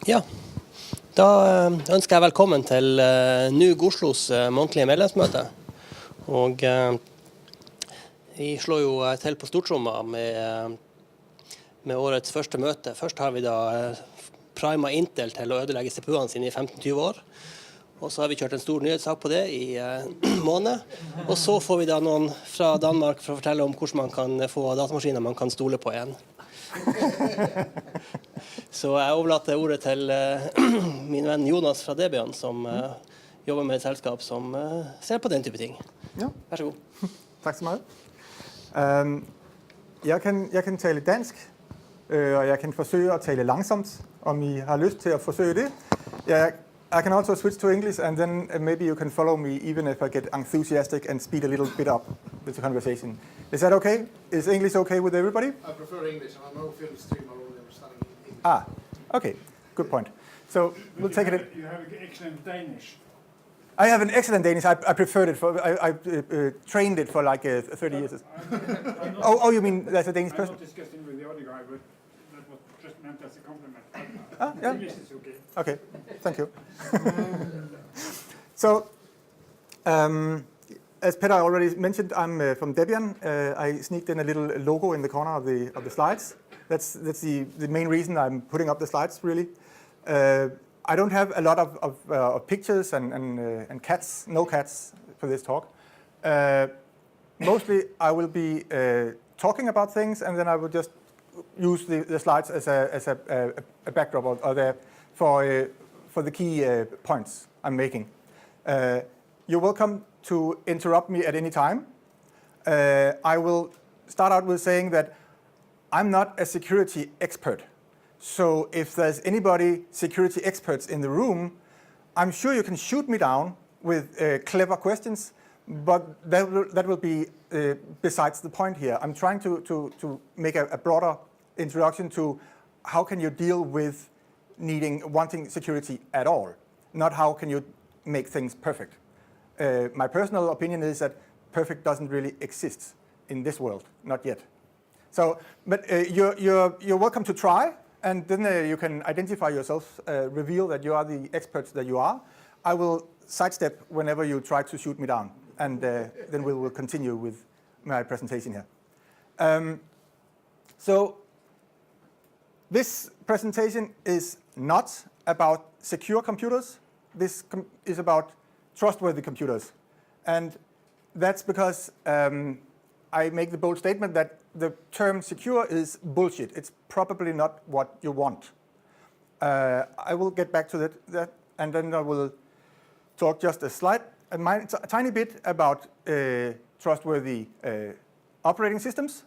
Ja, da ønsker jeg velkommen til NUUG Oslos månedlige medlemsmøte. Og vi slår jo til på stortromma med årets første møte. Først har vi da primet Intel til å ødelegge CPU-ene sine i 15-20 år. Og så har vi kjørt en stor nyhetssak på det i måned. Og så får vi da noen fra Danmark for å fortelle om hvordan man kan få datamaskiner man kan stole på igjen. Så jeg overlater ordet til min venn Jonas fra Debian, som jobber med et selskap som ser på den type ting. Ja. Vær så god. Tak så meget. Jeg kan tale dansk, og jeg kan forsøge at tale langsomt, om I har lyst til at forsøge det. I can also switch to English, and then maybe you can follow me even if I get enthusiastic and speed a little bit up with the conversation. Is that okay? Is English okay with everybody? I prefer English, and I know film stream are only understanding English. Okay, good point. So we'll take it. You have excellent Danish. I have an excellent Danish. I preferred it for. I trained it for like 30 years. Oh, you mean that's a Danish person? I'm not discussing with the other guy, but that was just meant as a compliment. Yeah. English is okay. Okay, thank you. So, as Peter already mentioned, I'm from Debian. I sneaked in a little logo in the corner of the slides. That's the main reason I'm putting up the slides, really. I don't have a lot of pictures and cats, no cats for this talk. Mostly I will be talking about things, and then I will just use the slides as a backdrop or there for the key points I'm making. You're welcome to interrupt me at any time. I will start out with saying that I'm not a security expert. So if there's anybody security experts in the room, I'm sure you can shoot me down with clever questions, but that will be besides the point here. I'm trying to make a broader introduction to how can you deal with wanting security at all, not how can you make things perfect. My personal opinion is that perfect doesn't really exist in this world, not yet. So, but you're welcome to try, and then you can identify yourself, reveal that you are the experts that you are. I will sidestep whenever you try to shoot me down, and then we will continue with my presentation here. So this presentation is not about secure computers. This is about trustworthy computers. And that's because I make the bold statement that the term secure is bullshit. It's probably not what you want. I will get back to that, and then I will talk just a tiny bit about trustworthy operating systems.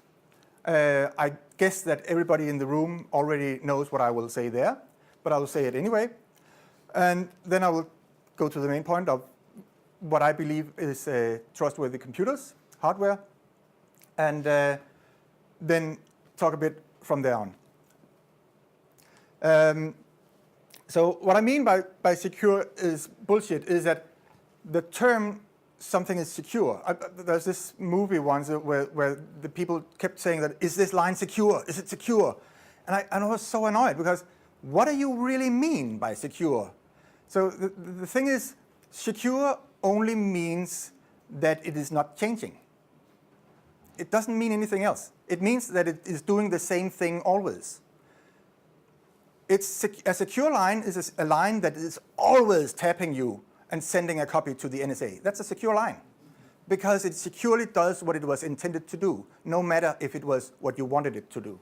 I guess that everybody in the room already knows what I will say there, but I will say it anyway. And then I will go to the main point of what I believe is trustworthy computers, hardware, and then talk a bit from there on. So what I mean by secure is bullshit is that the term something is secure. There's this movie once where the people kept saying that, is this line secure? Is it secure? And I was so annoyed because what do you really mean by secure? So the thing is, secure only means that it is not changing. It doesn't mean anything else. It means that it is doing the same thing always. A secure line is a line that is always tapping you and sending a copy to the NSA. That's a secure line because it securely does what it was intended to do, no matter if it was what you wanted it to do.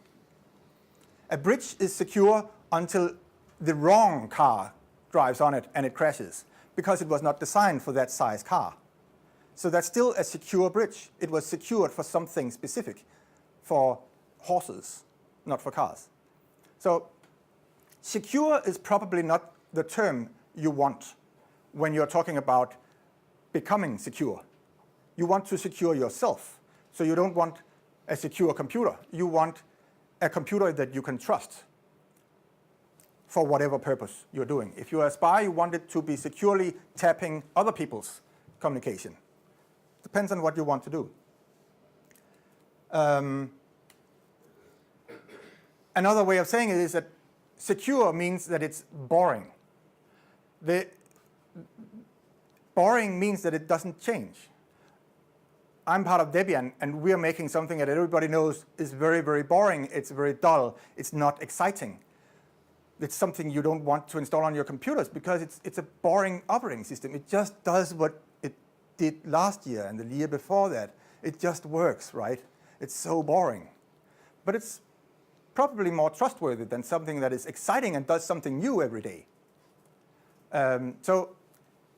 A bridge is secure until the wrong car drives on it and it crashes because it was not designed for that size car. So that's still a secure bridge. It was secured for something specific, for horses, not for cars. So secure is probably not the term you want when you're talking about becoming secure. You want to secure yourself. So you don't want a secure computer. You want a computer that you can trust for whatever purpose you're doing. If you're a spy, you want it to be securely tapping other people's communication. Depends on what you want to do. Another way of saying it is that secure means that it's boring. Boring means that it doesn't change. I'm part of Debian, and we're making something that everybody knows is very, very boring. It's very dull. It's not exciting. It's something you don't want to install on your computers because it's a boring operating system. It just does what it did last year and the year before that. It just works, right? It's so boring. But it's probably more trustworthy than something that is exciting and does something new every day. So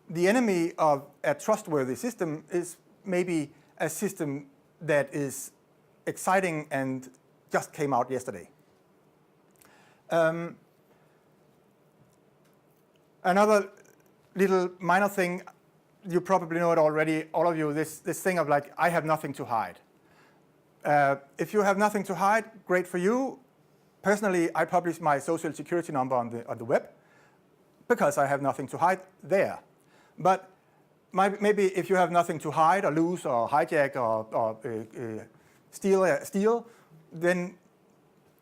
the enemy of a trustworthy system is maybe a system that is exciting and just came out yesterday. Another little minor thing, you probably know it already, all of you, this thing of like, I have nothing to hide. If you have nothing to hide, great for you. Personally, I publish my social security number on the web because I have nothing to hide there. But maybe if you have nothing to hide or lose or hijack or steal, then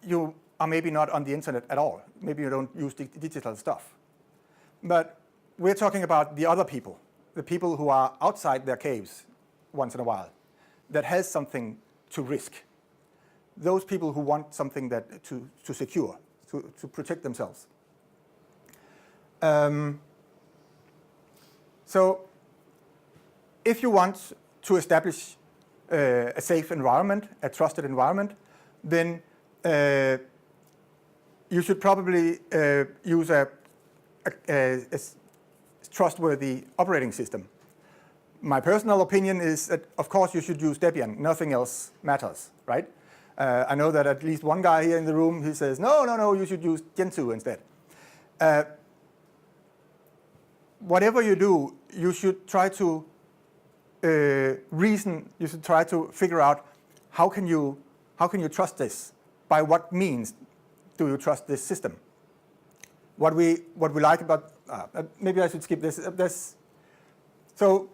you are maybe not on the internet at all. Maybe you don't use digital stuff. But we're talking about the other people, the people who are outside their caves once in a while, that has something to risk. Those people who want something that to secure, to protect themselves. So if you want to establish a safe environment, a trusted environment, then you should probably use a trustworthy operating system. My personal opinion is that, of course, you should use Debian. Nothing else matters, right? I know that at least one guy here in the room, he says, no, you should use Gentoo instead. Whatever you do, you should try to reason, you should try to figure out how can you trust this? By what means do you trust this system? What we like about, maybe I should skip this. So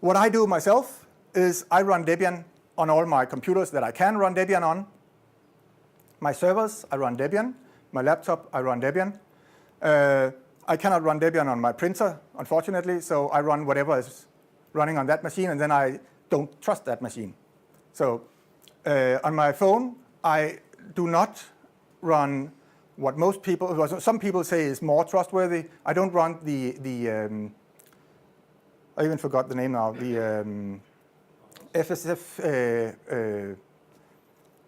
what I do myself is I run Debian on all my computers that I can run Debian on. My servers, I run Debian. My laptop, I run Debian. I cannot run Debian on my printer, unfortunately, so I run whatever is running on that machine, and then I don't trust that machine. So on my phone, I do not run what most people, some people say is more trustworthy. I don't run the I even forgot the name now, the FSF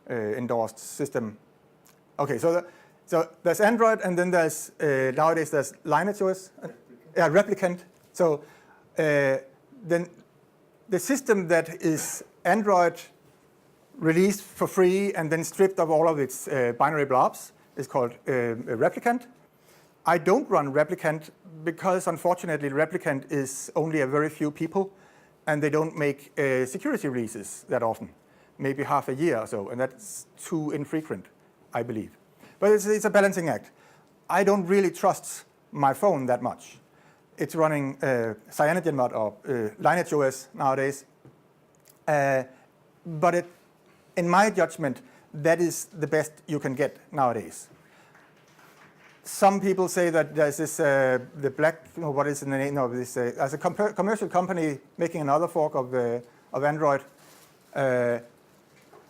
endorsed system. Okay, so there's Android, and then there's nowadays there's LineageOS, Replicant. So then the system that is Android released for free and then stripped of all of its binary blobs is called Replicant. I don't run Replicant because, unfortunately, Replicant is only a very few people, and they don't make security releases that often, maybe half a year or so, and that's too infrequent, I believe. But it's a balancing act. I don't really trust my phone that much. It's running CyanogenMod or LineageOS nowadays, but in my judgment, that is the best you can get nowadays. Some people say that there's this, the black, what is the name of this, as a commercial company making another fork of Android.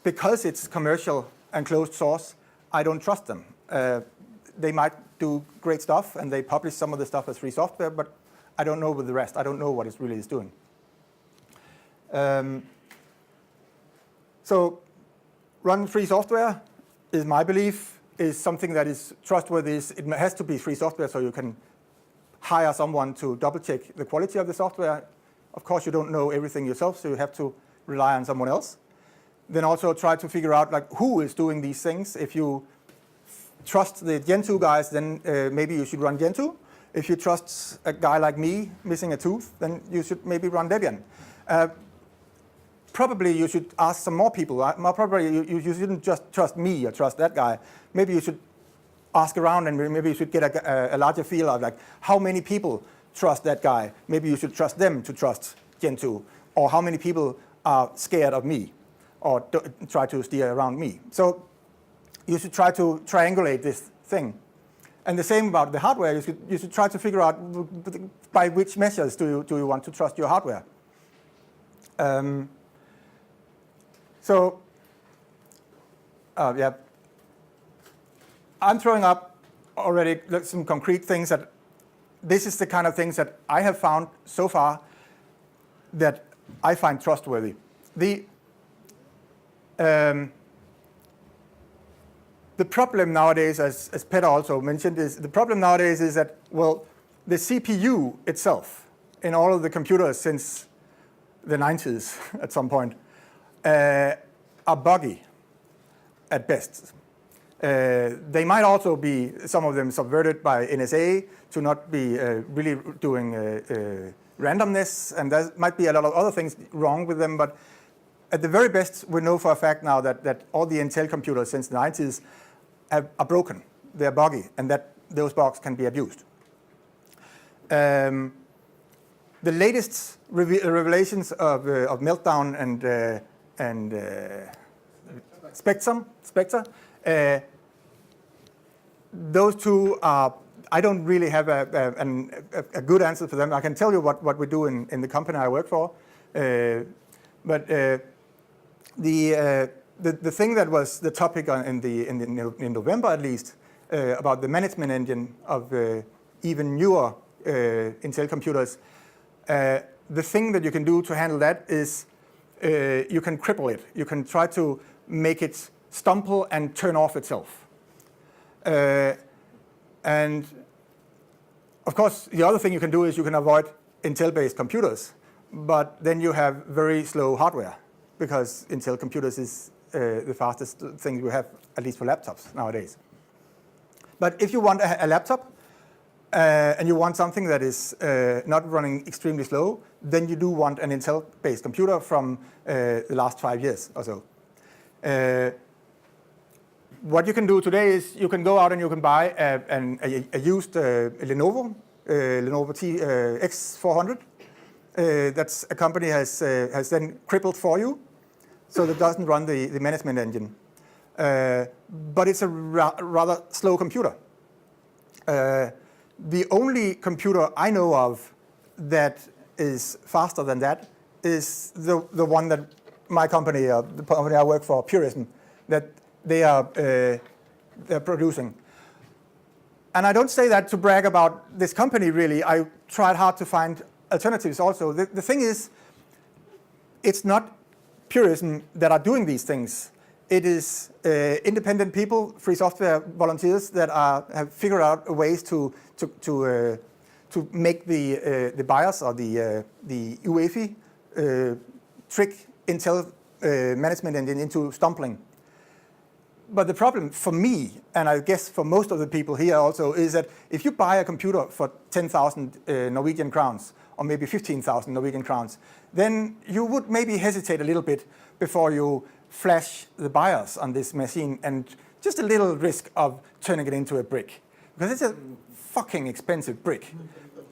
Because it's commercial and closed source, I don't trust them. They might do great stuff, and they publish some of the stuff as free software, but I don't know with the rest. I don't know what it really is doing. So run free software is my belief, is something that is trustworthy. It has to be free software, so you can hire someone to double-check the quality of the software. Of course, you don't know everything yourself, so you have to rely on someone else. Then also try to figure out like who is doing these things. If you trust the Gentoo guys, then maybe you should run Gentoo. If you trust a guy like me missing a tooth, then you should maybe run Debian. Probably you should ask some more people. Probably you shouldn't just trust me or trust that guy. Maybe you should ask around, and maybe you should get a larger feel of like how many people trust that guy. Maybe you should trust them to trust Gentoo, or how many people are scared of me or try to steer around me. So you should try to triangulate this thing. And the same about the hardware. You should try to figure out by which measures do you want to trust your hardware. Yeah, I'm throwing up already some concrete things that this is the kind of things that I have found so far that I find trustworthy. The problem nowadays, as Peter also mentioned, is the problem nowadays is that, well, the CPU itself in all of the computers since the 90s at some point are buggy at best. They might also be, some of them, subverted by NSA to not be really doing randomness, and there might be a lot of other things wrong with them, but at the very best, we know for a fact now that all the Intel computers since the 90s are broken. They're buggy, and that those bugs can be abused. The latest revelations of Meltdown and Spectre, those two are, I don't really have a good answer for them. I can tell you what we do in the company I work for, but the thing that was the topic in November at least about the management engine of even newer Intel computers, the thing that you can do to handle that is you can cripple it. You can try to make it stumble and turn off itself. And of course, the other thing you can do is you can avoid Intel-based computers, but then you have very slow hardware because Intel computers is the fastest thing we have, at least for laptops nowadays. But if you want a laptop and you want something that is not running extremely slow, then you do want an Intel-based computer from the last 5 years or so. What you can do today is you can go out and you can buy a used Lenovo X400. That's a company has then crippled for you, so that doesn't run the management engine. But it's a rather slow computer. The only computer I know of that is faster than that is the one that my company, the company I work for, Purism, that they're producing. And I don't say that to brag about this company, really. I tried hard to find alternatives also. The thing is, it's not Purism that are doing these things. It is independent people, free software volunteers that have figured out ways to make the BIOS or the UEFI trick Intel management engine into stumbling. But the problem for me, and I guess for most of the people here also, is that if you buy a computer for 10,000 Norwegian crowns, or maybe 15,000 Norwegian crowns, then you would maybe hesitate a little bit before you flash the BIOS on this machine, and just a little risk of turning it into a brick. Because it's a fucking expensive brick.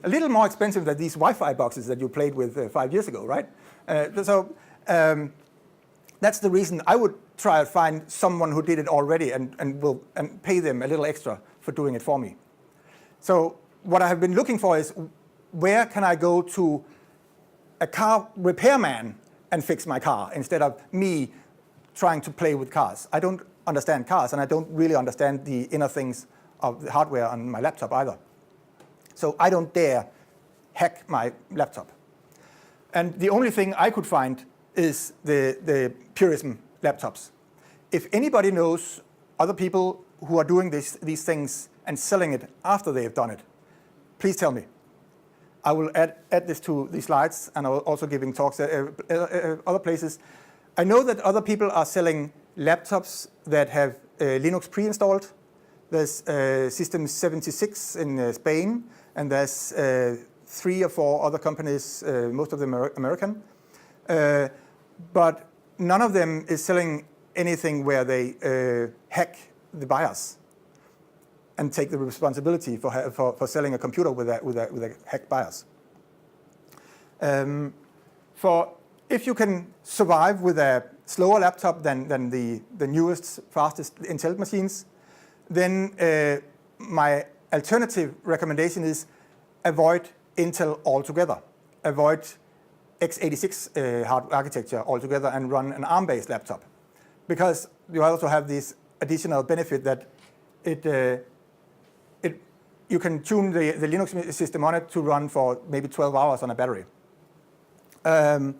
A little more expensive than these Wi-Fi boxes that you played with 5 years ago, right? That's the reason I would try to find someone who did it already and pay them a little extra for doing it for me. So what I have been looking for is, where can I go to a car repairman and fix my car instead of me trying to play with cars? I don't understand cars, and I don't really understand the inner things of the hardware on my laptop either. So I don't dare hack my laptop. And the only thing I could find is the Purism laptops. If anybody knows other people who are doing these things and selling it after they have done it, please tell me. I will add this to the slides, and I will also giving talks at other places. I know that other people are selling laptops that have Linux pre-installed. There's System 76 in Spain, and there's 3 or 4 other companies, most of them are American. But none of them is selling anything where they hack the BIOS and take the responsibility for selling a computer with a hacked BIOS. If you can survive with a slower laptop than the newest, fastest Intel machines, then my alternative recommendation is avoid Intel altogether. Avoid x86 hard architecture altogether and run an ARM-based laptop. Because you also have this additional benefit that you can tune the Linux system on it to run for maybe 12 hours on a battery. I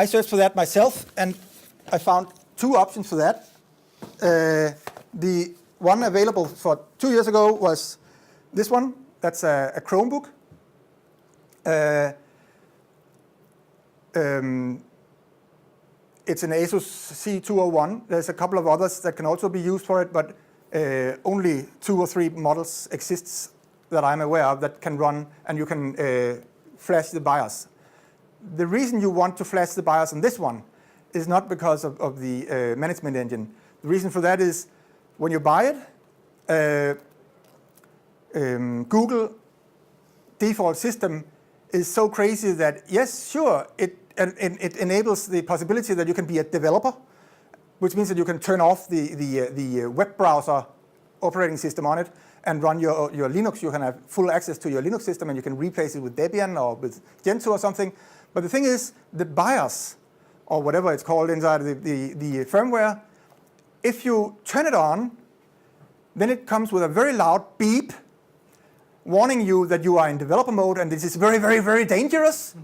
searched for that myself, and I found two options for that. The one available for 2 years ago was this one. That's a Chromebook. It's an Asus C201. There's a couple of others that can also be used for it, but only 2 or 3 models exists that I'm aware of that can run, and you can flash the BIOS. The reason you want to flash the BIOS on this one is not because of the management engine. The reason for that is when you buy it, Google default system is so crazy that, yes, sure, it enables the possibility that you can be a developer, which means that you can turn off the web browser operating system on it and run your Linux. You can have full access to your Linux system, and you can replace it with Debian or with Gentoo or something. But the thing is, the BIOS, or whatever it's called inside the firmware, if you turn it on, then it comes with a very loud beep warning you that you are in developer mode and this is very, very, very dangerous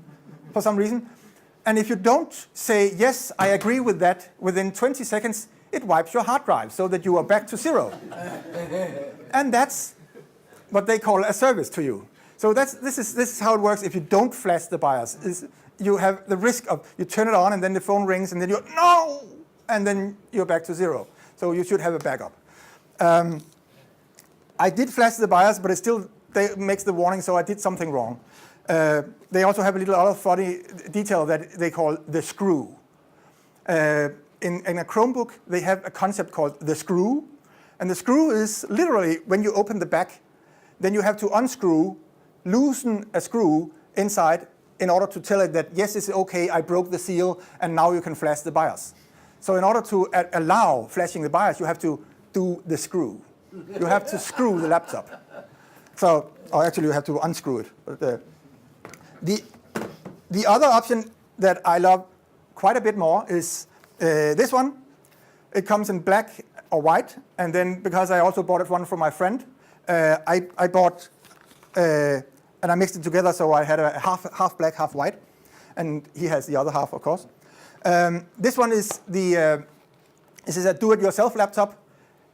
for some reason. And if you don't say, yes, I agree with that, within 20 seconds, it wipes your hard drive so that you are back to zero. And that's what they call a service to you. So this is how it works if you don't flash the BIOS. You have the risk of, you turn it on and then the phone rings and then you're, no! And then you're back to zero. So you should have a backup. I did flash the BIOS, but it still makes the warning, so I did something wrong. They also have a little other funny detail that they call the screw. In a Chromebook, they have a concept called the screw. And the screw is literally, when you open the back, then you have to unscrew, loosen a screw inside in order to tell it that, yes, it's okay, I broke the seal, and now you can flash the BIOS. So in order to allow flashing the BIOS, you have to do the screw. You have to screw the laptop. So, or actually, you have to unscrew it. But, the other option that I love quite a bit more is this one. It comes in black or white, and then because I also bought one for my friend, I bought and I mixed it together, so I had a half black, half white, and he has the other half, of course. This one is this is a do-it-yourself laptop.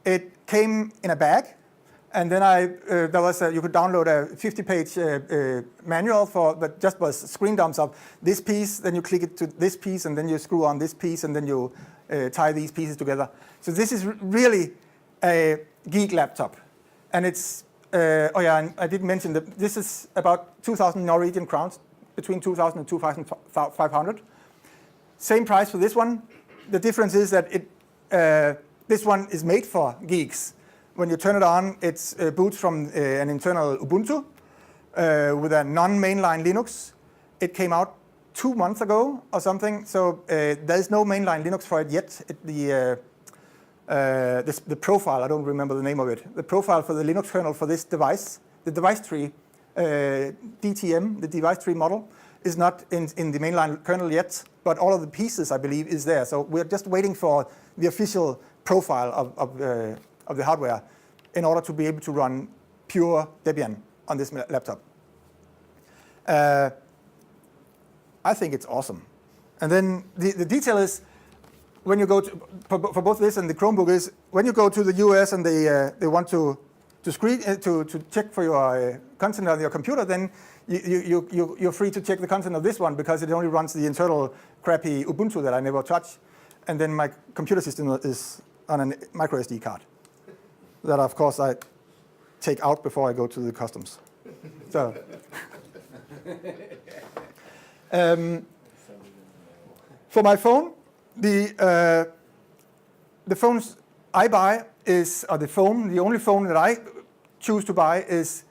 It came in a bag, and then there was you could download a 50-page manual that just was screen dumps of this piece. Then you click it to this piece, and then you screw on this piece, and then you tie these pieces together. So this is really a geek laptop, and it's oh yeah, and I didn't mention that this is about 2,000 Norwegian crowns, between 2,000 and 2,500. Same price for this one. The difference is that this one is made for geeks. When you turn it on, it boots from an internal Ubuntu with a non-mainline Linux. It came out 2 months ago or something, so there is no mainline Linux for it yet. The profile, I don't remember the name of it, the profile for the Linux kernel for this device, the device tree, DTM, the device tree model, is not in the mainline kernel yet, but all of the pieces, I believe, is there. So we're just waiting for the official profile of the hardware in order to be able to run pure Debian on this laptop. I think it's awesome. And then the detail is, when you go to, for both this and the Chromebook, is when you go to the US and they want to check for your content on your computer, then you're free to check the content of this one because it only runs the internal crappy Ubuntu that I never touch. And then my computer system is on a micro SD card that, of course, I take out before I go to the customs. So, for my phone, the phones I buy is, or the only phone that I choose to buy is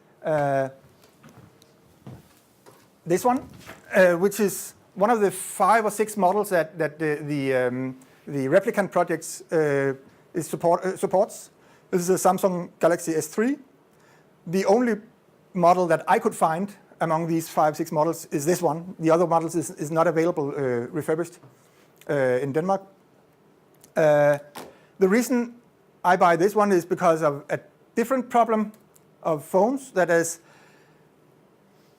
this one, which is one of the 5 or 6 models that the replicant projects supports. This is a Samsung Galaxy S3. The only model that I could find among these 5, 6 models is this one. The other models is not available refurbished in Denmark. The reason I buy this one is because of a different problem of phones. That is,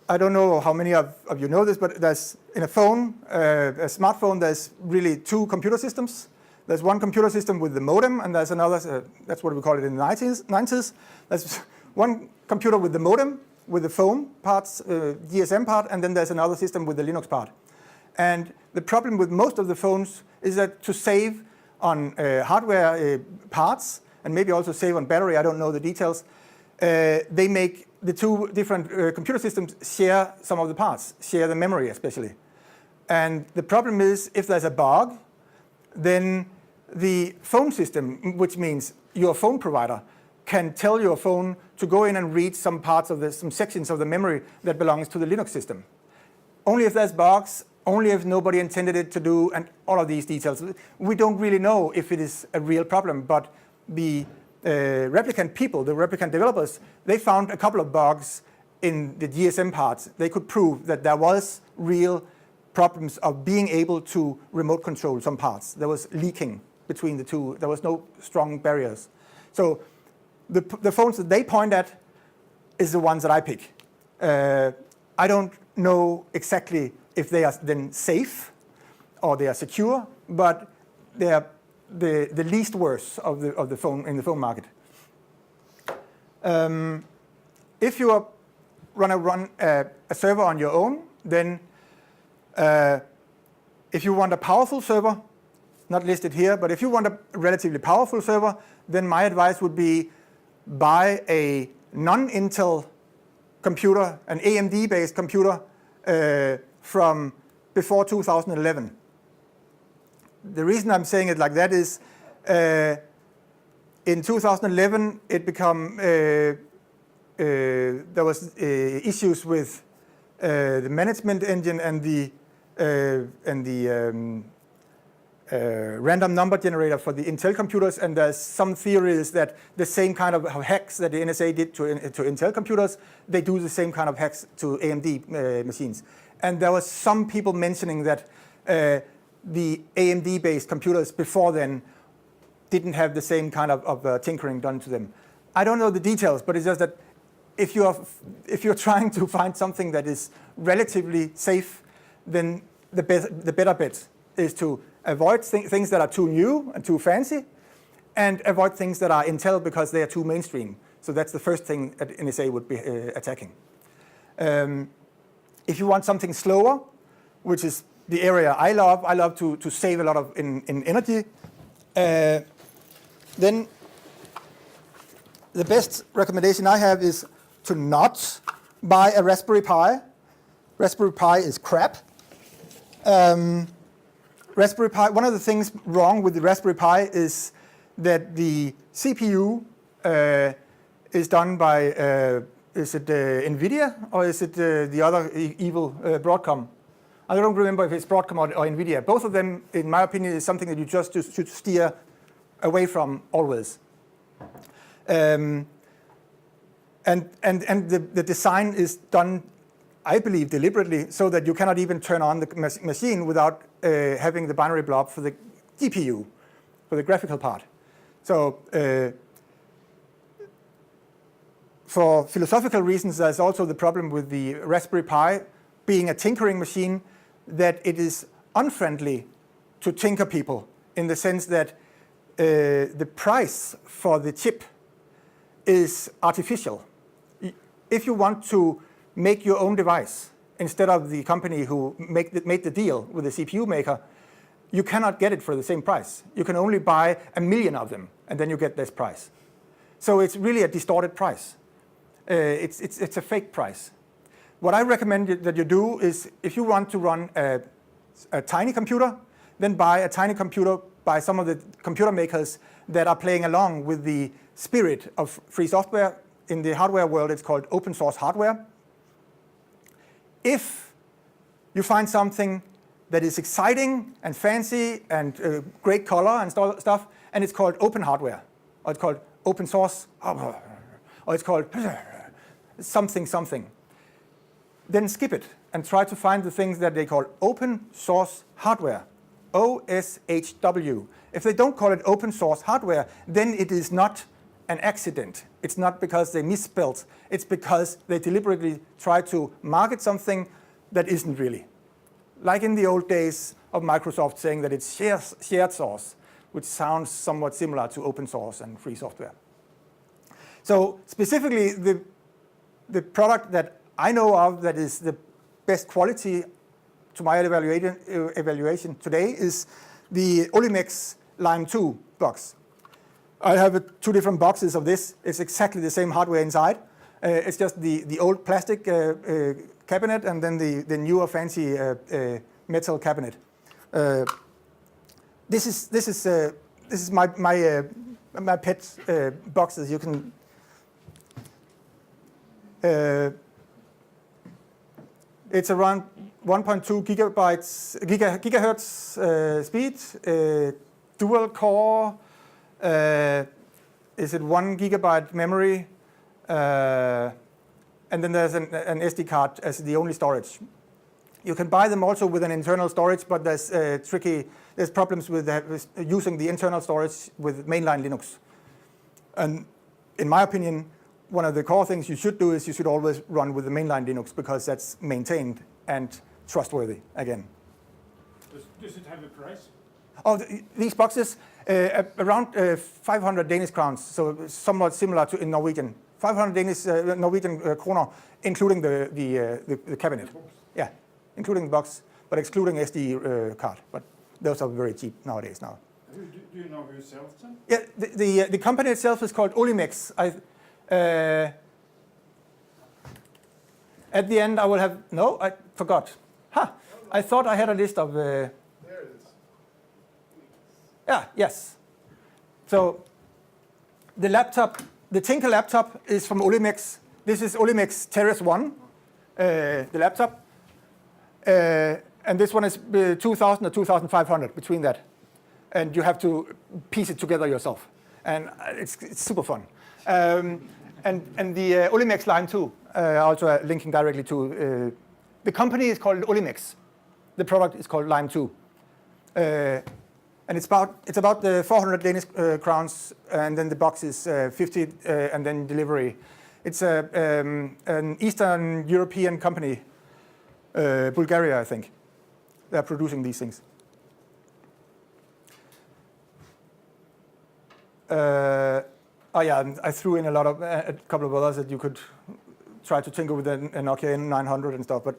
I don't know how many of you know this, but there's in a phone, a smartphone, there's really 2 computer systems. There's one computer system with the modem, and there's another, that's what we call it in the 90s. There's one computer with the modem, with the phone parts, GSM part, and then there's another system with the Linux part. And the problem with most of the phones is that to save on hardware parts, and maybe also save on battery, I don't know the details, they make the 2 different computer systems share some of the parts, share the memory especially. And the problem is, if there's a bug, then the phone system, which means your phone provider, can tell your phone to go in and read some parts of some sections of the memory that belongs to the Linux system. Only if there's bugs, only if nobody intended it to do, and all of these details. We don't really know if it is a real problem, but the replicant people, the replicant developers, they found a couple of bugs in the GSM parts. They could prove that there was real problems of being able to remote control some parts. There was leaking between the 2. There was no strong barriers. So the phones that they point at is the ones that I pick. I don't know exactly if they are then safe or they are secure, but they are the least worst of the phone in the phone market. If you want to run a server on your own, then if you want a powerful server, not listed here, but if you want a relatively powerful server, then my advice would be buy a non-Intel computer, an AMD-based computer from before 2011. The reason I'm saying it like that is in 2011 it became there was issues with the management engine and the random number generator for the Intel computers, and there's some theories that the same kind of hacks that the NSA did to Intel computers, they do the same kind of hacks to AMD machines. And there was some people mentioning that the AMD-based computers before then didn't have the same kind of tinkering done to them. I don't know the details, but it's just that if you're trying to find something that is relatively safe, then the better bet is to avoid things that are too new and too fancy, and avoid things that are Intel because they are too mainstream. So that's the first thing that NSA would be attacking. If you want something slower, which is the area I love to save a lot of in energy, then the best recommendation I have is to not buy a Raspberry Pi. Raspberry Pi is crap. Raspberry Pi, one of the things wrong with the Raspberry Pi is that the CPU is done by, is it NVIDIA or is it the other evil Broadcom? I don't remember if it's Broadcom or NVIDIA. Both of them, in my opinion, is something that you just should steer away from always. And the design is done, I believe, deliberately so that you cannot even turn on the machine without having the binary blob for the GPU, for the graphical part. So for philosophical reasons, there's also the problem with the Raspberry Pi being a tinkering machine, that it is unfriendly to tinker people in the sense that the price for the chip is artificial. If you want to make your own device instead of the company who made the deal with the CPU maker, you cannot get it for the same price. You can only buy 1 million of them, and then you get this price. So it's really a distorted price. It's a fake price. What I recommend that you do is, if you want to run a tiny computer, then buy a tiny computer by some of the computer makers that are playing along with the spirit of free software. In the hardware world, it's called open source hardware. If you find something that is exciting and fancy and great color and stuff, and it's called open hardware, or it's called open source, or it's called something. Then skip it and try to find the things that they call open source hardware, OSHW. If they don't call it open source hardware, then it is not an accident. It's not because they misspelled. It's because they deliberately try to market something that isn't really. Like in the old days of Microsoft saying that it's shared source, which sounds somewhat similar to open source and free software. So specifically, the product that I know of that is the best quality to my evaluation today is the Olimex Lime 2 box. I have two different boxes of this. It's exactly the same hardware inside. It's just the old plastic cabinet and then the newer fancy metal cabinet. This is my pet boxes. You can. It's around 1.2 gigahertz speed, dual core. Is it 1 gigabyte memory? And then there's an SD card as the only storage. You can buy them also with an internal storage, but there's problems with using the internal storage with mainline Linux. And in my opinion, one of the core things you should do is you should always run with the mainline Linux because that's maintained and trustworthy again. Does it have a price? Oh, these boxes, around 500 Danish crowns, so somewhat similar to in Norwegian. 500 Norwegian kroner, including the cabinet. Yeah, including the box, but excluding SD card. But those are very cheap nowadays now. Do you know who sells them? Yeah, the company itself is called Olimex. At the end, I will have, no, I forgot. I thought I had a list of, There it is. yeah, yes. So the laptop, the Tinker laptop is from Olimex. This is Olimex Terrace 1, the laptop. And this one is 2,000 or 2,500 between that. And you have to piece it together yourself. And it's super fun. And the Olimex Lime 2, also linking directly to, the company is called Olimex. The product is called Lime 2. And it's about 400 Danish crowns, and then the box is 50, and then delivery. It's an Eastern European company, Bulgaria, I think. They're producing these things. Oh yeah, I threw in a couple of others that you could try to tinker with a Nokia N900 and stuff, but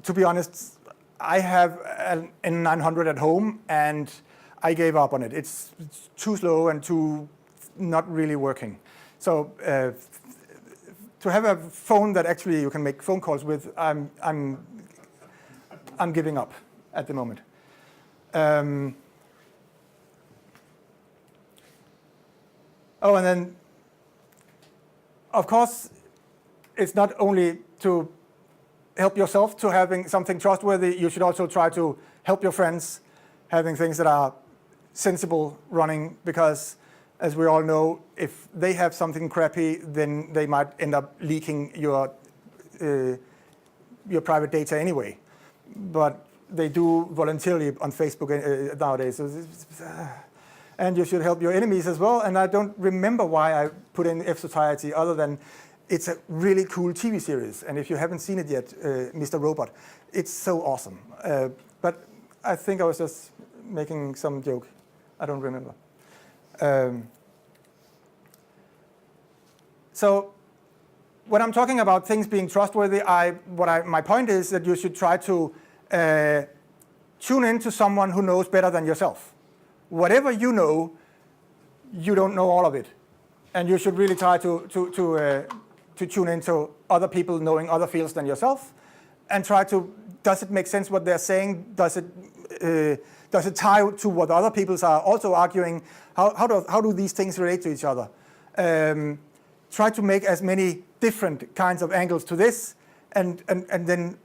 to be honest, I have an N900 at home and I gave up on it. It's too slow and too not really working. So to have a phone that actually you can make phone calls with, I'm giving up at the moment. Oh, and then, of course, it's not only to help yourself to having something trustworthy, you should also try to help your friends having things that are sensible running, because as we all know, if they have something crappy, then they might end up leaking your private data anyway. But they do voluntarily on Facebook nowadays. So and you should help your enemies as well. And I don't remember why I put in F-Society other than it's a really cool TV series. And if you haven't seen it yet, Mr. Robot, it's so awesome. But I think I was just making some joke. I don't remember. So when I'm talking about things being trustworthy, my point is that you should try to tune into someone who knows better than yourself. Whatever you know, you don't know all of it. And you should really try to tune into other people knowing other fields than yourself, and try to, does it make sense what they're saying? Does it tie to what other people are also arguing? How do these things relate to each other? Try to make as many different kinds of angles to this, and then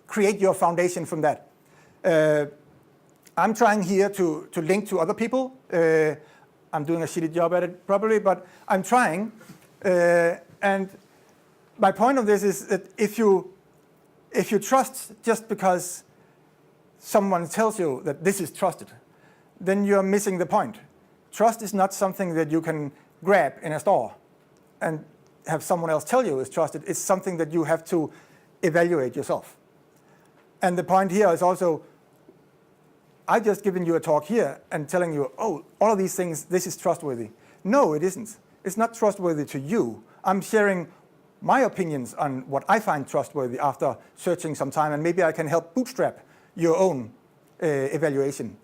create your foundation from that. I'm trying here to link to other people. I'm doing a shitty job at it probably, but I'm trying. And my point of this is that if you trust just because someone tells you that this is trusted, then you're missing the point. Trust is not something that you can grab in a store and have someone else tell you is trusted. It's something that you have to evaluate yourself. And the point here is also, I've just given you a talk here and telling you, oh, all of these things, this is trustworthy. No, it isn't. It's not trustworthy to you. I'm sharing my opinions on what I find trustworthy after searching some time, and maybe I can help bootstrap your own evaluation.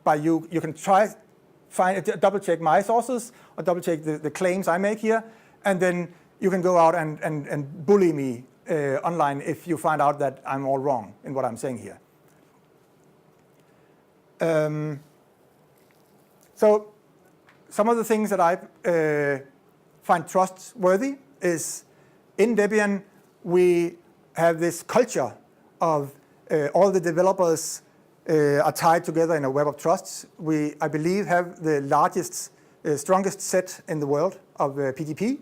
By you can double check my sources or double check the claims I make here, and then you can go out and bully me online if you find out that I'm all wrong in what I'm saying here. So some of the things that I find trustworthy is in Debian we have this culture of all the developers are tied together in a web of trusts. We, I believe, have the largest, strongest set in the world of PGP.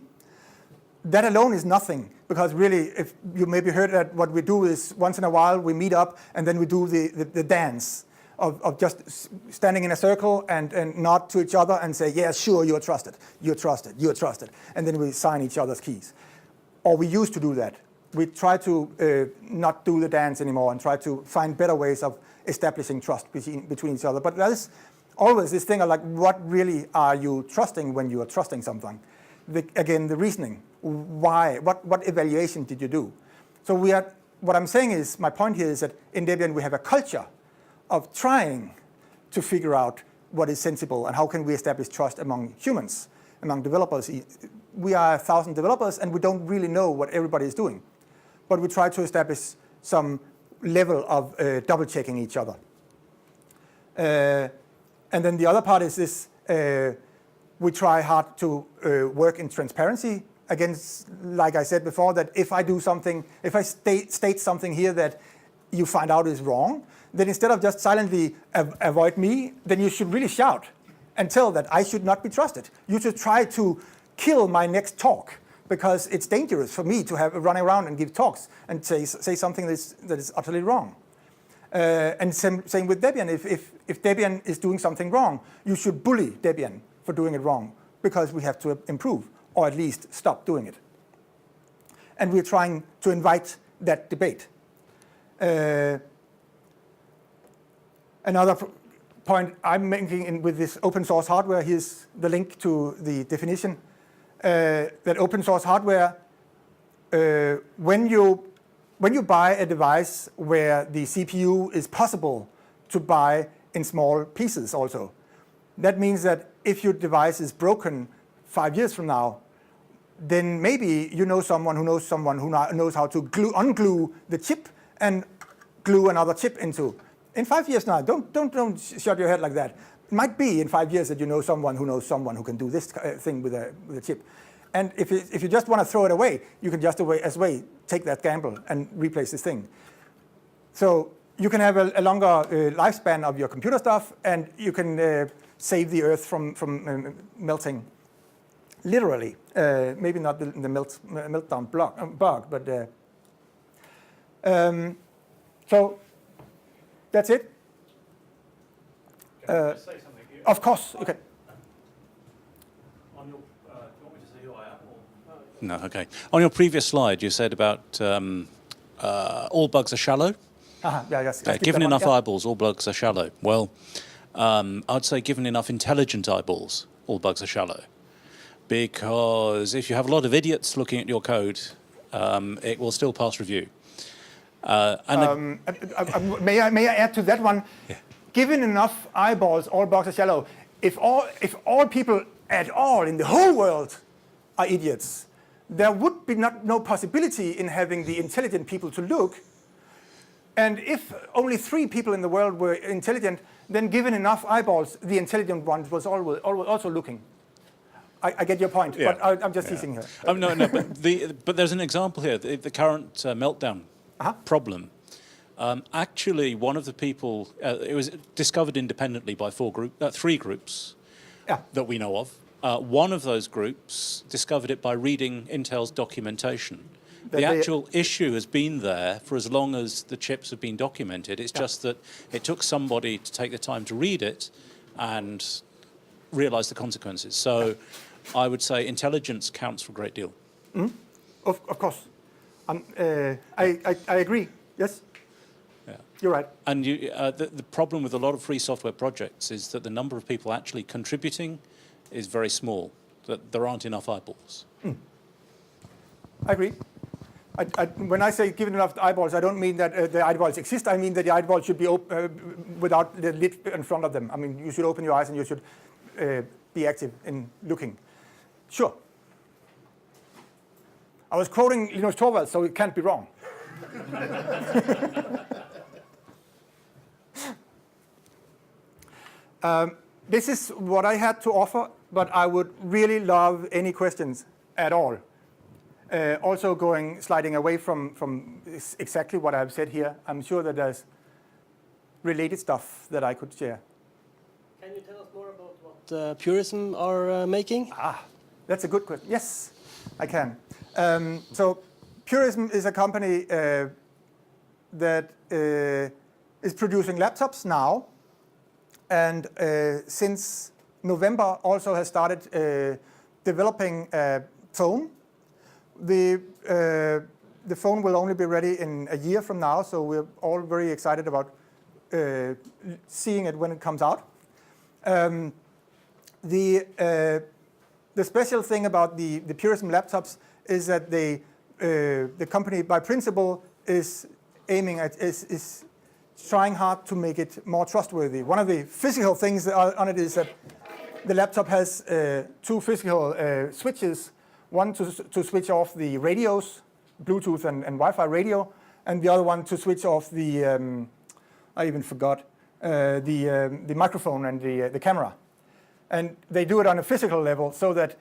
That alone is nothing, because really, if you maybe heard that what we do is once in a while we meet up and then we do the dance of just standing in a circle and nod to each other and say, yeah, sure, you're trusted, you're trusted, you're trusted. And then we sign each other's keys. Or we used to do that. We try to not do the dance anymore and try to find better ways of establishing trust between each other. But there's always this thing of like, what really are you trusting when you are trusting something? Again, the reasoning. Why? What evaluation did you do? So what I'm saying is, my point here is that in Debian we have a culture of trying to figure out what is sensible and how can we establish trust among humans, among developers. We are 1,000 developers and we don't really know what everybody is doing. But we try to establish some level of double-checking each other. And then the other part is this, we try hard to work in transparency. Again, like I said before, that if I do something, if I state something here that you find out is wrong, then instead of just silently avoid me, then you should really shout and tell that I should not be trusted. You should try to kill my next talk, because it's dangerous for me to have run around and give talks and say something that is utterly wrong. And same with Debian. If Debian is doing something wrong, you should bully Debian for doing it wrong, because we have to improve, or at least stop doing it. And we're trying to invite that debate. Another point I'm making with this open source hardware, here's the link to the definition, that open source hardware, when you buy a device where the CPU is possible to buy in small pieces also, that means that if your device is broken 5 years from now, then maybe you know someone who knows how to unglue the chip and glue another chip into. In 5 years now, don't shut your head like that. It might be in 5 years that you know someone who can do this thing with a chip. And if you just want to throw it away, you can just take that gamble and replace this thing. So you can have a longer lifespan of your computer stuff, and you can save the Earth from melting. Literally, maybe not the meltdown bug, but so that's it. Can I just say something? Of course, okay. On your, do you want me to say who I am? Or? No, okay. On your previous slide, you said about all bugs are shallow. Yeah, yes. Given enough eyeballs, all bugs are shallow. Well, I'd say given enough intelligent eyeballs, all bugs are shallow. Because if you have a lot of idiots looking at your code, it will still pass review. May I add to that one? Yeah. Given enough eyeballs, all bugs are shallow. If all people at all in the whole world are idiots, there would be no possibility in having the intelligent people to look. And if only 3 people in the world were intelligent, then given enough eyeballs, the intelligent ones was always also looking. I get your point, Yeah. but I'm just teasing here. No, but there's an example here. The current meltdown problem. Actually, one of the people, it was discovered independently by three groups that we know of. One of those groups discovered it by reading Intel's documentation. The actual issue has been there for as long as the chips have been documented. It's just that it took somebody to take the time to read it and realize the consequences. So I would say intelligence counts for a great deal. Of course. I agree. Yes? Yeah. You're right. And the problem with a lot of free software projects is that the number of people actually contributing is very small, that there aren't enough eyeballs. I agree. When I say given enough eyeballs, I don't mean that the eyeballs exist. I mean that the eyeballs should be without the lid in front of them. I mean, you should open your eyes and you should be active in looking. Sure. I was quoting Linus Torvalds, so it can't be wrong. This is what I had to offer, but I would really love any questions at all. Also sliding away from exactly what I've said here. I'm sure that there's related stuff that I could share. Can you tell us more about what Purism are making? That's a good question. Yes, I can. So Purism is a company that is producing laptops now, and since November also has started developing a phone. The phone will only be ready in a year from now, so we're all very excited about seeing it when it comes out. The special thing about the Purism laptops is that the company, by principle, is trying hard to make it more trustworthy. One of the physical things on it is that the laptop has two physical switches. One to switch off the radios, Bluetooth and Wi-Fi radio, and the other one to switch off the, I even forgot, the microphone and the camera. And they do it on a physical level so that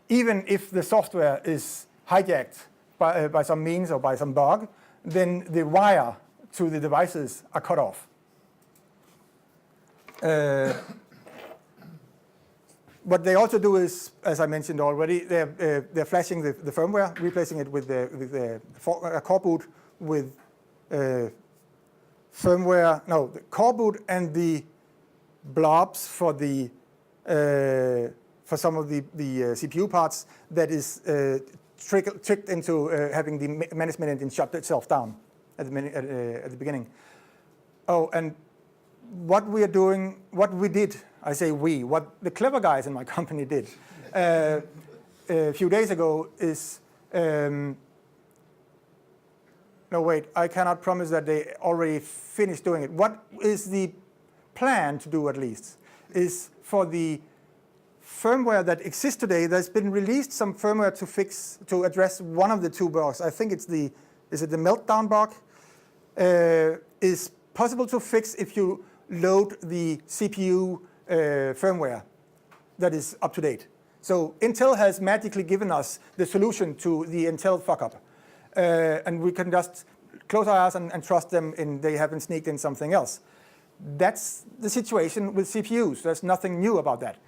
even if the software is hijacked by some means or by some bug, then the wire to the devices are cut off. What they also do is, as I mentioned already, they're flashing the firmware, replacing it with a core boot with firmware. No, the core boot and the blobs for some of the CPU parts that is tricked into having the management engine shut itself down at the beginning. Oh, and what we are doing, what we did, I say we, what the clever guys in my company did a few days ago is, no wait, I cannot promise that they already finished doing it. What is the plan to do at least is for the firmware that exists today, there's been released some firmware to address one of the two bugs. I think it's the meltdown bug, is possible to fix if you load the CPU firmware that is up to date. So Intel has magically given us the solution to the Intel fuck-up. And we can just close our eyes and trust them they haven't sneaked in something else. That's the situation with CPUs. There's nothing new about that.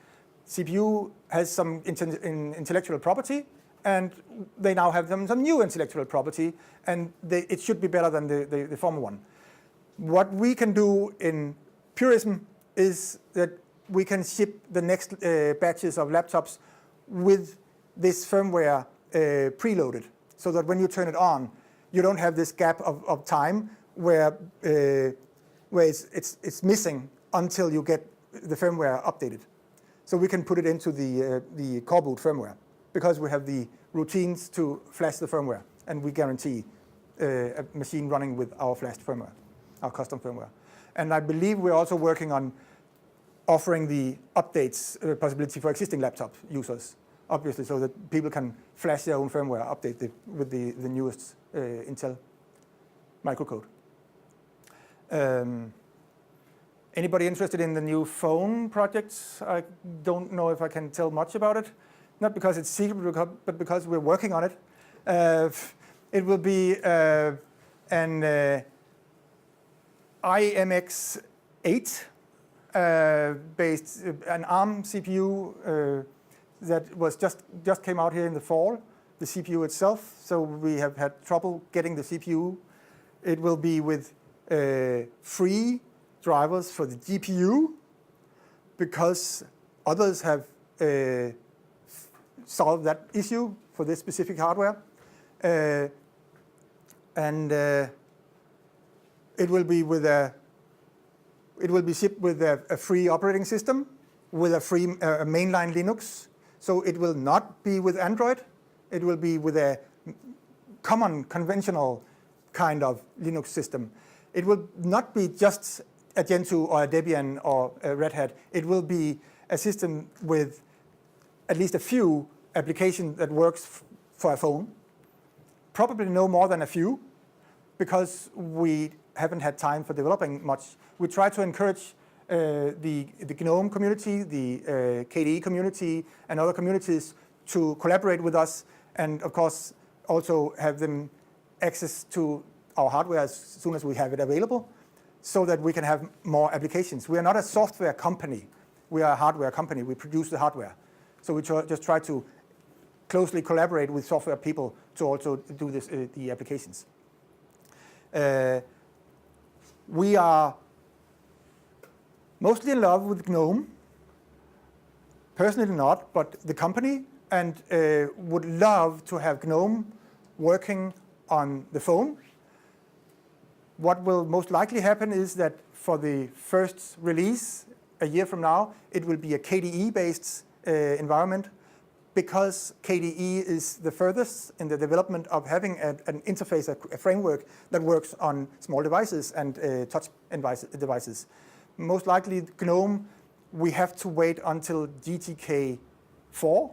CPU has some intellectual property, and they now have some new intellectual property, and it should be better than the former one. What we can do in Purism is that we can ship the next batches of laptops with this firmware preloaded, so that when you turn it on, you don't have this gap of time where it's missing until you get the firmware updated. So we can put it into the core boot firmware because we have the routines to flash the firmware, and we guarantee a machine running with our flashed firmware, our custom firmware. And I believe we're also working on offering the updates possibility for existing laptop users, obviously, so that people can flash their own firmware, update with the newest Intel microcode. Anybody interested in the new phone projects? I don't know if I can tell much about it. Not because it's secret, but because we're working on it. It will be an IMX8 based, an ARM CPU that was just came out here in the fall, the CPU itself. So we have had trouble getting the CPU. It will be with free drivers for the GPU because others have solved that issue for this specific hardware. And it will be with shipped with a free operating system, with a free mainline Linux. So it will not be with Android. It will be with a common, conventional kind of Linux system. It will not be just a Gentoo or a Debian or a Red Hat. It will be a system with at least a few applications that works for a phone. Probably no more than a few, because we haven't had time for developing much. We try to encourage the GNOME community, the KDE community, and other communities to collaborate with us, and of course also have them access to our hardware as soon as we have it available, so that we can have more applications. We are not a software company. We are a hardware company. We produce the hardware. So we just try to closely collaborate with software people to also do this, the applications. We are mostly in love with GNOME. Personally not, but the company, and would love to have GNOME working on the phone. What will most likely happen is that for the first release, a year from now, it will be a KDE-based environment, because KDE is the furthest in the development of having an interface, a framework that works on small devices and touch devices. Most likely GNOME, we have to wait until GTK 4.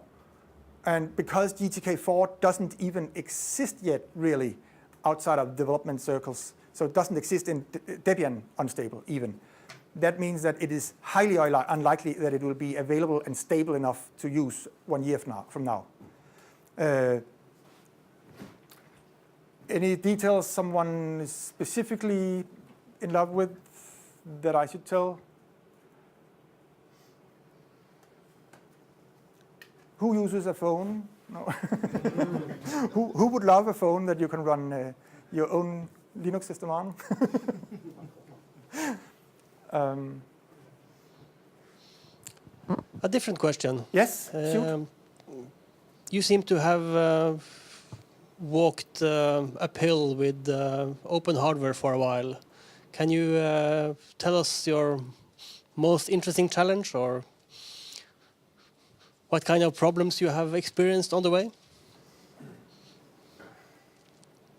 And because GTK 4 doesn't even exist yet, really, outside of development circles, so it doesn't exist in Debian unstable even. That means that it is highly unlikely that it will be available and stable enough to use 1 year from now. Any details someone is specifically in love with that I should tell? Who uses a phone? No. Who would love a phone that you can run your own Linux system on? A different question. Yes, shoot. You seem to have walked uphill with open hardware for a while. Can you tell us your most interesting challenge, or what kind of problems you have experienced on the way?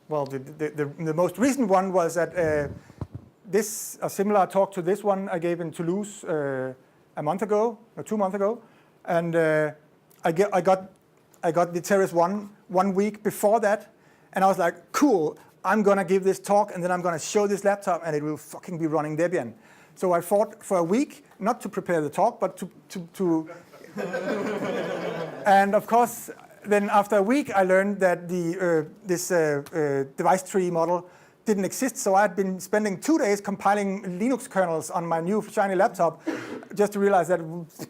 Well, the most recent one was that a similar talk to this one I gave in Toulouse a month ago, or 2 months ago, and I got the Terrace 1 week before that, and I was like, cool, I'm gonna give this talk, and then I'm gonna show this laptop, and it will fucking be running Debian. So I fought for a week, not to prepare the talk, but to and of course, then after a week, I learned that this device tree model didn't exist. So I had been spending 2 days compiling Linux kernels on my new shiny laptop, just to realize that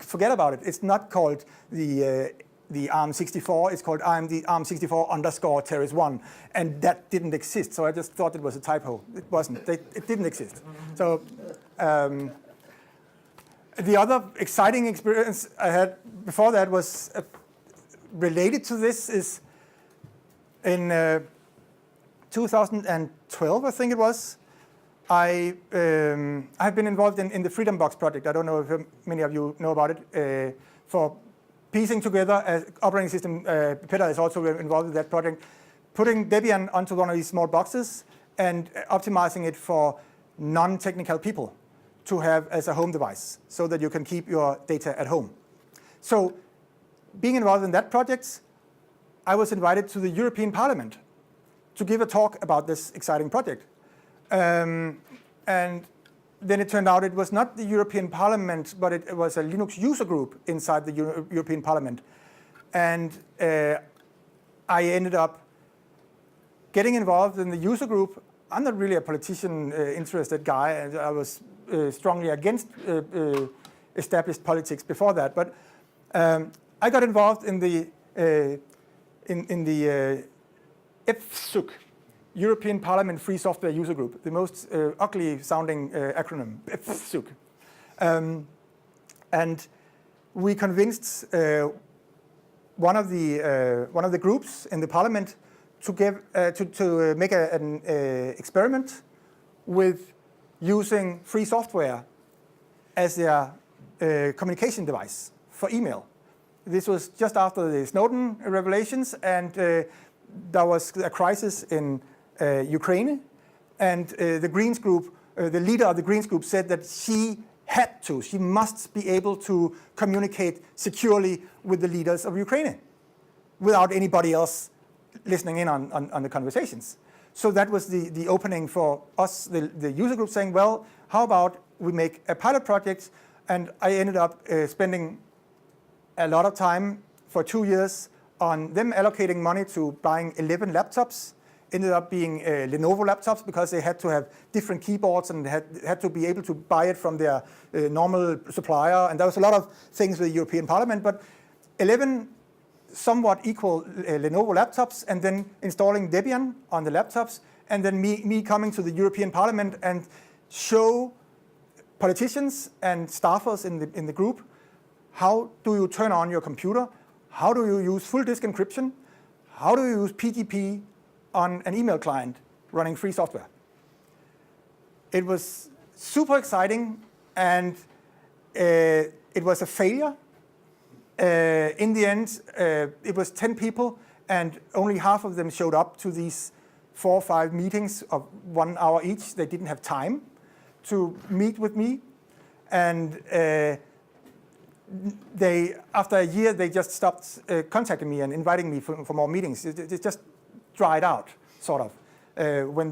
forget about it. It's not called the ARM64. It's called ARM64 Terrace 1, and that didn't exist. So I just thought it was a typo. It wasn't. It didn't exist. So. The other exciting experience I had before that was related to this is in 2012, I think it was. I've been involved in the Freedom Box project. I don't know if many of you know about it. For piecing together an operating system, Peter is also involved in that project, putting Debian onto one of these small boxes and optimizing it for non-technical people to have as a home device, so that you can keep your data at home. So being involved in that project, I was invited to the European Parliament to give a talk about this exciting project. And then it turned out it was not the European Parliament, but it was a Linux user group inside the European Parliament. And I ended up getting involved in the user group, I'm not really a politician interested guy, and I was strongly against established politics before that. But I got involved in the EFSUG, European Parliament Free Software User Group, the most ugly sounding acronym, EFSUG. And we convinced one of the groups in the parliament to make an experiment with using free software as their communication device for email. This was just after the Snowden revelations, and there was a crisis in Ukraine, and the Greens group, the leader of the Greens group, said that she must be able to communicate securely with the leaders of Ukraine without anybody else listening in on the conversations. So that was the opening for us, the user group, saying, well, how about we make a pilot project? And I ended up spending a lot of time for 2 years on them allocating money to buying 11 laptops. Ended up being Lenovo laptops because they had to have different keyboards and had to be able to buy it from their normal supplier. And there was a lot of things with the European Parliament, but 11 somewhat equal Lenovo laptops, and then installing Debian on the laptops, and then me coming to the European Parliament and show politicians and staffers in the group, how do you turn on your computer? How do you use full disk encryption? How do you use PGP on an email client running free software? It was super exciting, and it was a failure. In the end, it was 10 people, and only half of them showed up to these 4 or 5 meetings of 1 hour each. They didn't have time to meet with me, and after a year, they just stopped contacting me and inviting me for more meetings. It just dried out, sort of. When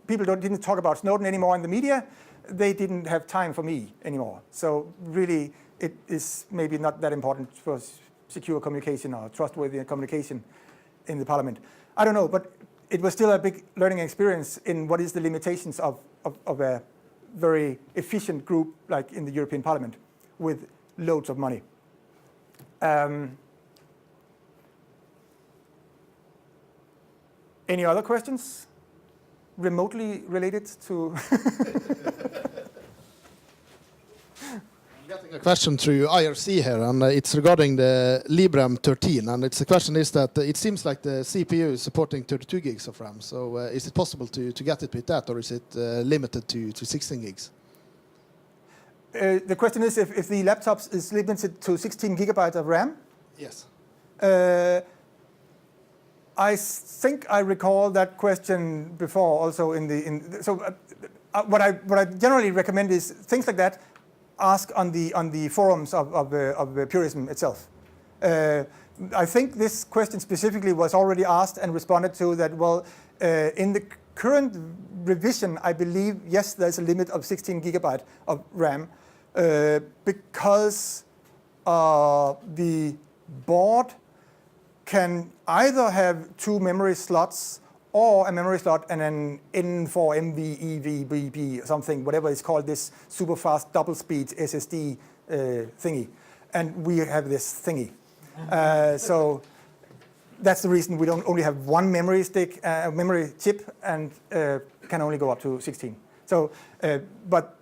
people didn't talk about Snowden anymore in the media, they didn't have time for me anymore. So really, it is maybe not that important for secure communication or trustworthy communication in the parliament. I don't know, but it was still a big learning experience in what is the limitations of a very efficient group like in the European Parliament with loads of money. Any other questions remotely related to? Getting a question through IRC here, and it's regarding the Librem13, and the question is that it seems like the CPU is supporting 32 gigs of RAM, so is it possible to get it with that, or is it limited to 16 gigs? The question is if the laptops is limited to 16 gigabytes of RAM? Yes. I think I recall that question before also what I generally recommend is things like that ask on the forums of Purism itself. I think this question specifically was already asked and responded to that, well, in the current revision, I believe, yes, there's a limit of 16 gigabyte of RAM because the board can either have 2 memory slots or a memory slot and an N4MV, something, whatever it's called, this super fast double speed SSD thingy. And we have this thingy. So that's the reason we don't only have 1 memory stick, memory chip, and can only go up to 16. So, but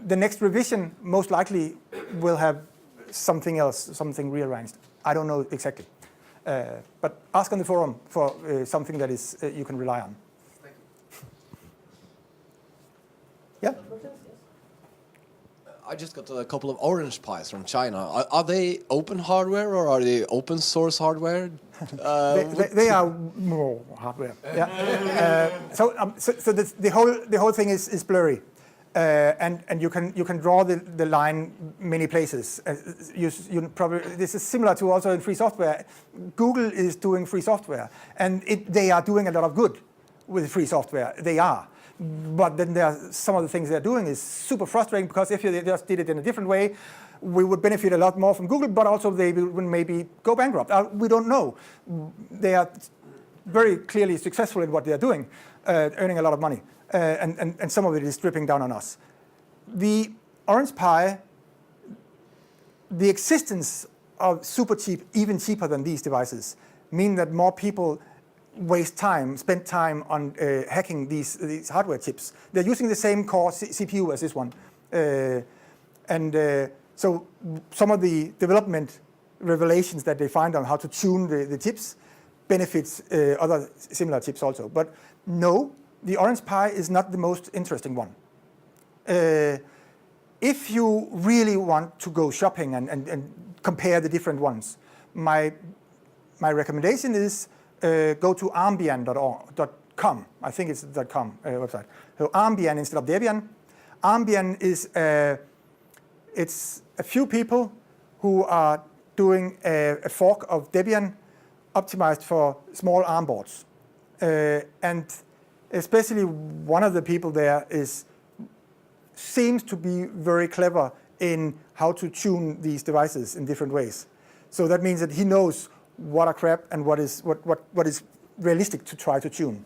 the next revision most likely will have something else, something rearranged. I don't know exactly. But ask on the forum for something that is you can rely on. Thank you. Yeah? I just got a couple of Orange Pis from China. Are they open hardware or are they open source hardware? They are more hardware. Yeah. So the whole thing is blurry. And you can draw the line many places. You probably, this is similar to also in free software. Google is doing free software, and they are doing a lot of good with free software. They are, but then there are some of the things they're doing is super frustrating because if you just did it in a different way, we would benefit a lot more from Google, but also they would maybe go bankrupt. We don't know. They are very clearly successful in what they are doing, earning a lot of money, and some of it is dripping down on us. The Orange Pi, the existence of super cheap, even cheaper than these devices, mean that more people spend time on hacking these hardware chips. They're using the same core CPU as this one. So some of the development revelations that they find on how to tune the chips benefits other similar chips also. But no, the Orange Pi is not the most interesting one. If you really want to go shopping and compare the different ones, my recommendation is go to armbian.com. I think it's the .com website. So Armbian instead of Debian. Armbian is it's a few people who are doing a fork of Debian optimized for small ARM boards. And especially one of the people there seems to be very clever in how to tune these devices in different ways. So that means that he knows what are crap and what is realistic to try to tune.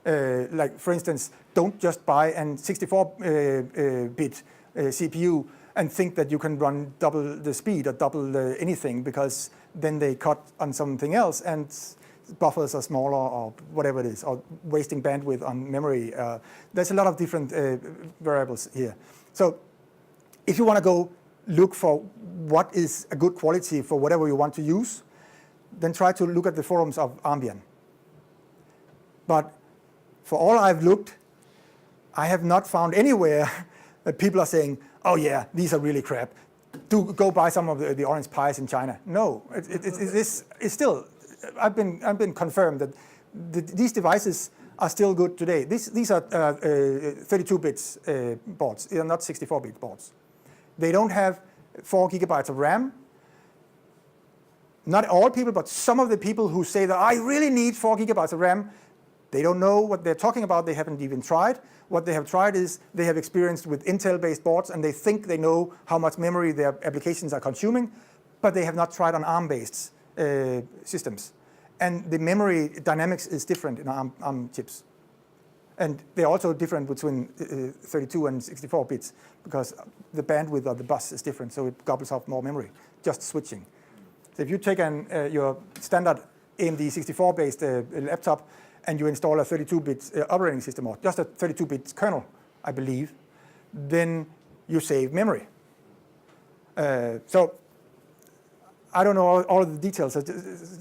Like for instance, don't just buy a 64-bit CPU and think that you can run double the speed or double anything, because then they cut on something else and buffers are smaller or whatever it is, or wasting bandwidth on memory. There's a lot of different variables here. So if you want to go look for what is a good quality for whatever you want to use, then try to look at the forums of Armbian. But for all I've looked, I have not found anywhere that people are saying, oh yeah, these are really crap. Do go buy some of the Orange Pis in China. No, it's still, I've been confirmed that these devices are still good today. These are 32-bit boards. They are not 64-bit boards. They don't have 4 gigabytes of RAM. Not all people, but some of the people who say that I really need 4 gigabytes of RAM, they don't know what they're talking about. They haven't even tried. What they have tried is they have experienced with Intel-based boards, and they think they know how much memory their applications are consuming, but they have not tried on ARM-based systems. And the memory dynamics is different in ARM chips. And they're also different between 32 and 64 bits, because the bandwidth of the bus is different, so it gobbles up more memory, just switching. So if you take your standard AMD 64-based laptop and you install a 32-bit operating system, or just a 32-bit kernel, I believe, then you save memory. So I don't know all of the details.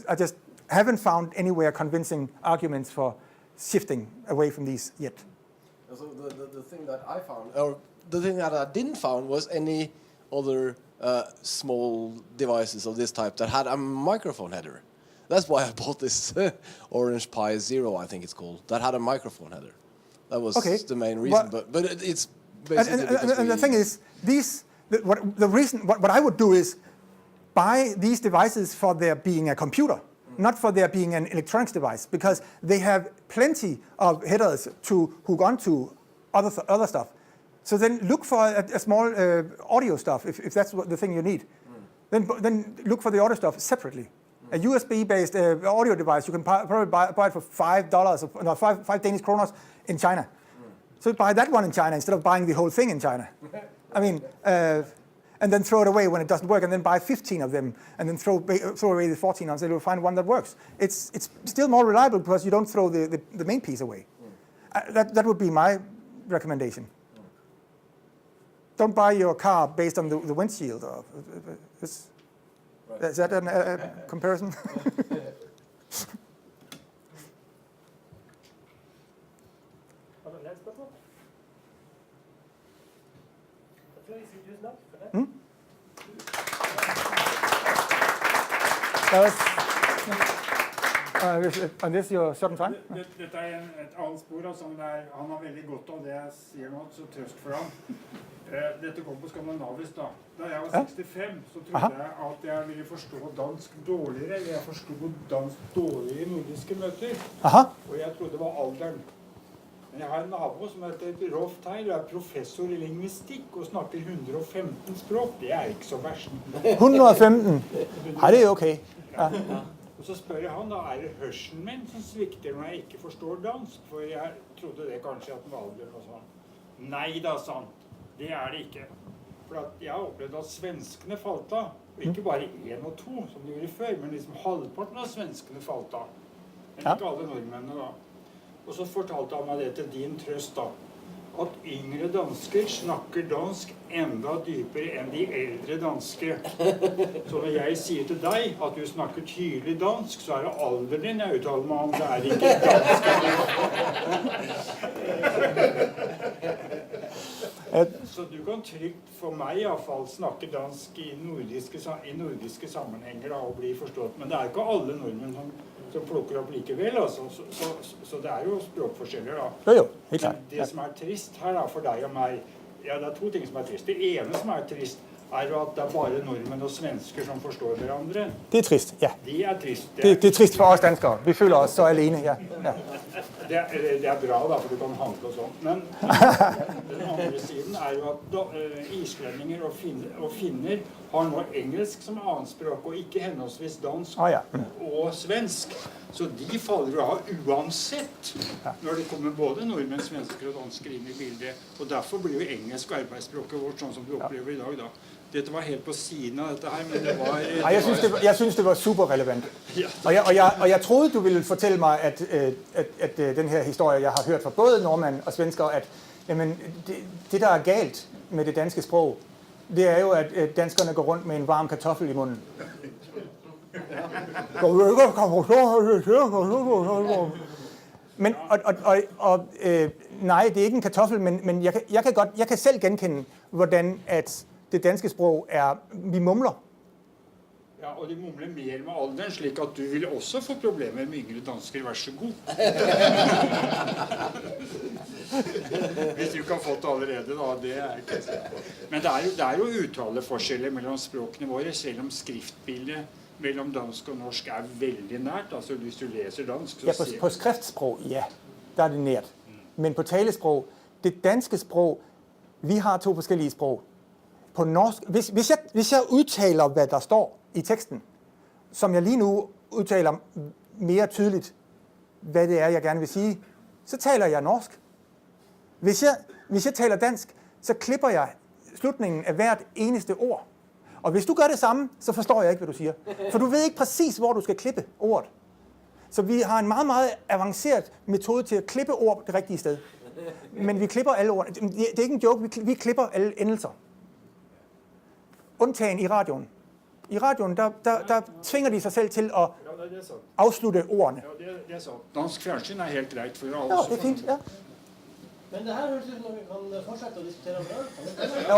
I just haven't found anywhere convincing arguments for shifting away from these yet. So the thing that I found, or the thing that I didn't find, was any other small devices of this type that had a microphone header. That's why I bought this Orange Pi Zero, I think it's called, that had a microphone header. That was the main reason, but it's basically and the thing is, what I would do is buy these devices for their being a computer, not for their being an electronics device, because they have plenty of headers to hook onto other stuff. So then look for a small audio stuff if that's the thing you need. Then look for the audio stuff separately. A USB-based audio device, you can probably buy it for $5, no, 5 Danish kroners in China. So buy that one in China instead of buying the whole thing in China. I mean, and then throw it away when it doesn't work, and then buy 15 of them, and then throw away the 14 until you find one that works. It's still more reliable because you don't throw the main piece away. That would be my recommendation. Don't buy your car based on the windshield. Is that a comparison? And this your certain time? Dette et annet spor, altså, men han har veldig godt av det jeg sier nå, så trøst for ham. Dette kom på skandinavisk da. Da jeg var 65, så trodde jeg at jeg ville forstå dansk dårligere, eller jeg forstod dansk dårligere i nordiske møter. Og jeg trodde det var alderen. Men jeg har en nabo som heter Rolf Teil, og er professor i lingvistikk, og snakker 115 språk. Det er ikke så verst. 115? Ja, det er okay. Ja. Og så spør jeg han da, det hørselen min som svikter når jeg ikke forstår dansk? For jeg trodde det kanskje at den var alder og sånn. Nei da, sa han. Det det ikke. For at jeg har opplevd at svenskene falt av. Og ikke bare 1 og 2, som de gjorde før, men liksom halvparten av svenskene falt av. Men ikke alle nordmennene da. Og så fortalte han meg det til din trøst da. At yngre dansker snakker dansk enda dypere enn de eldre danske. Så når jeg sier til deg at du snakker tydelig dansk, så det alderen din jeg uttaler meg om, det ikke dansk. Så du kan trygt for meg I hvert fall snakke dansk I nordiske sammenhenger da, og bli forstått. Men det ikke alle nordmenn som plukker opp likevel, altså. Så det jo språkforskjeller da. Jo, helt klart. Det som trist her da, for deg og meg, ja, det 2 ting som trist. Det ene som trist, jo at det bare nordmenn og svensker som forstår hverandre. Det trist, ja. De trist. Det trist for oss danskere. Vi føler oss så alene, ja. Det bra da, for du kan handle og sånt. Men den andre siden jo at islendinger og finner har nå engelsk som annetspråk, og ikke henholdsvis dansk og svensk. Så de faller jo av uansett når det kommer både nordmenn, svensker og dansker inn I bildet. Og derfor blir jo engelsk arbeidsspråket vårt sånn som du opplever I dag da. Dette var helt på siden av dette her, men det var... Jeg synes det var superrelevant. Og jeg troede, du ville fortelle meg at den her historie, jeg har hørt fra både nordmenn og svensker, at jamen, det der galt med det danske sprog, det jo, at danskerne går rundt med en varm kartoffel I munnen. Men, nej, det ikke en kartoffel, men jeg kan selv genkende, hvordan at det danske sprog vi mumler. Ja, og de mumler mer med alderen, slik at du vil også få problemer med yngre dansker, vær så god. Hvis du ikke har fått det allerede, da, det ikke så. Men det jo uttaleforskjeller mellom språkene våre, selv om skriftbildet mellom dansk og norsk veldig nært. Altså, hvis du leser dansk, så ja, på skriftsprog, ja, der det nært. Men på talesprog, det danske sprog, vi har 2 forskellige sprog. På norsk, hvis jeg uttaler, hvad der står I teksten, som jeg lige nu udtaler mere tydeligt, hvad det jeg gerne vil sige, så taler jeg norsk. Hvis jeg taler dansk, så klipper jeg slutningen af hvert eneste ord. Og hvis du gør det samme, så forstår jeg ikke, hvad du siger. For du ved ikke præcis, hvor du skal klippe ordet. Så vi har en meget, meget avanceret metode til at klippe ord det rigtige sted. Men vi klipper alle ord. Det ikke en joke, vi klipper alle endelser. Undtagen I radioen. I radioen, der tvinger de sig selv til at afslutte ordene. Ja, det så. Dansk fjernsyn helt greit for alle. Ja, det fint, ja. Men det her høres ut som vi kan fortsette å diskutere om det. Ja.